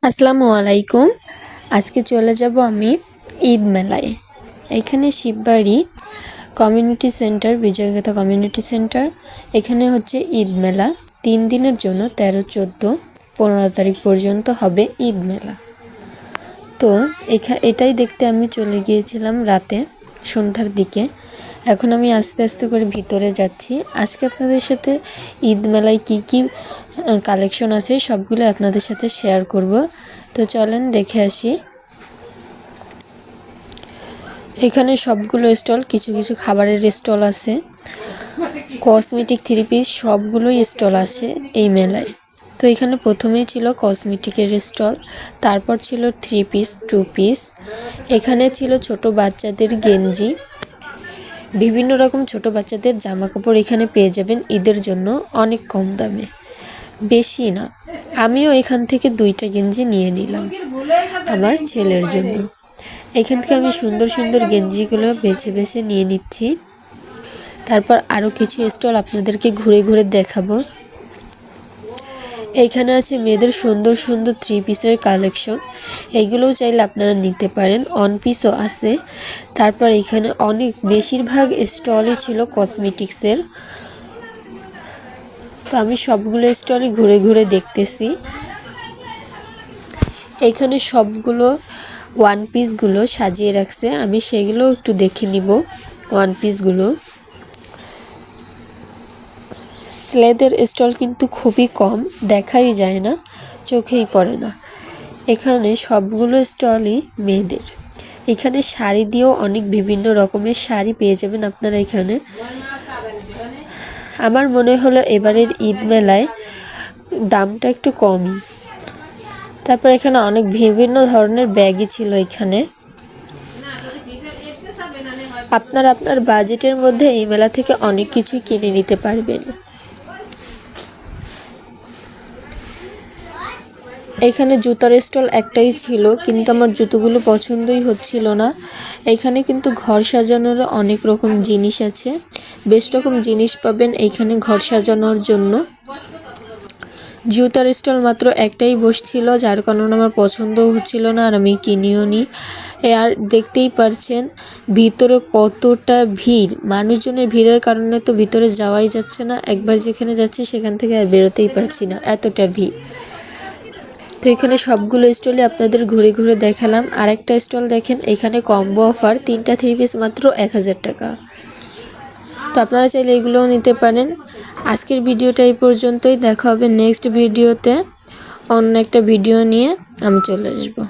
আসসালামু আলাইকুম। আজকে চলে যাব আমি ঈদ মেলায়। এখানে Shibbari community centre, Bijoygatha community centre. এখানে হচ্ছে ঈদ মেলা 3 দিনের জন্য, 13, 14, 15 তারিখ পর্যন্ত হবে ঈদ মেলা। তো এটাই দেখতে আমি চলে গিয়েছিলাম রাতে, সন্ধ্যার দিকে। এখন আমি আস্তে আস্তে করে ভিতরে যাচ্ছি। আজকে আপনাদের সাথে ঈদ মেলায় কি কি কালেকশন আছে সবগুলো আপনাদের সাথে শেয়ার করব। তো চলেন দেখে আসি। এখানে সবগুলো স্টল, কিছু কিছু খাবারের স্টল আছে, কসমেটিক, 3 পিস সবগুলোই স্টল আছে এই মেলায়। তো এখানে প্রথমেই ছিল কসমেটিকের স্টল, তারপর ছিল 3 পিস, 2 পিস। এখানে ছিল ছোট বাচ্চাদের গেঞ্জি, বিভিন্ন রকম ছোট বাচ্চাদের জামা কাপড় এখানে পেয়ে যাবেন ঈদের জন্য অনেক কম দামে, বেশি না। আমিও এখান থেকে 2টা গেঞ্জি নিয়ে নিলাম আমার ছেলের জন্য। এখান থেকে আমি সুন্দর সুন্দর গেঞ্জিগুলো বেছে বেছে নিয়ে নিচ্ছি। তারপর আরও কিছু স্টল আপনাদেরকে ঘুরে ঘুরে দেখাবো। এইখানে আছে মেয়েদের সুন্দর সুন্দর 3 পিসের কালেকশন, এইগুলোও চাইলে আপনারা নিতে পারেন। 1 পিসও আছে। তারপর এখানে অনেক বেশিরভাগ স্টলই ছিল কসমেটিক্সের। তো আমি সবগুলো স্টলই ঘুরে ঘুরে দেখতেছি। এখানে সবগুলো 1 পিসগুলো সাজিয়ে রাখছে, আমি সেগুলো একটু দেখে নিব। 1 পিসগুলো স্লেদের স্টল কিন্তু খুবই কম, দেখাই যায় না, চোখেই পড়ে না। এখানে সবগুলো স্টলই মেয়েদের। এখানে শাড়ি দিয়েও অনেক বিভিন্ন রকমের শাড়ি পেয়ে যাবেন আপনারা এখানে। আমার মনে হলো এবারের ঈদ মেলায় দামটা একটু কমই। তারপর এখানে অনেক বিভিন্ন ধরনের ব্যাগই ছিল। এখানে আপনার বাজেটের মধ্যে এই মেলা থেকে অনেক কিছুই কিনে নিতে পারবেন। এখানে জুতার স্টল একটাই ছিল, কিন্তু আমার জুতোগুলো পছন্দই হচ্ছিল না। এখানে কিন্তু ঘর সাজানোর অনেক রকম জিনিস আছে, বেশ রকম জিনিস পাবেন এইখানে ঘর সাজানোর জন্য। জুতার স্টল মাত্র একটাই বসছিল, যার কারণে আমার পছন্দও হচ্ছিল না আর আমি কিনিও নি। আর দেখতেই পারছেন ভিতরে কতটা ভিড়, মানুষজনের ভিড়ের কারণে তো ভিতরে যাওয়াই যাচ্ছে না। একবার যেখানে যাচ্ছি সেখান থেকে আর বেরোতেই পারছি না, এতটা ভিড়। তো এখানে সবগুলো স্টলে আপনাদের ঘুরে ঘুরে দেখালাম। আর একটা স্টল দেখেন, এখানে কম্বো অফার 3টা 3 পিস মাত্র 1000 টাকা। তো আপনারা চাইলে এগুলোও নিতে পারেন। আজকের ভিডিওটা এই পর্যন্তই, দেখা হবে নেক্সট ভিডিওতে। অন্য একটা ভিডিও নিয়ে আমি চলে আসবো।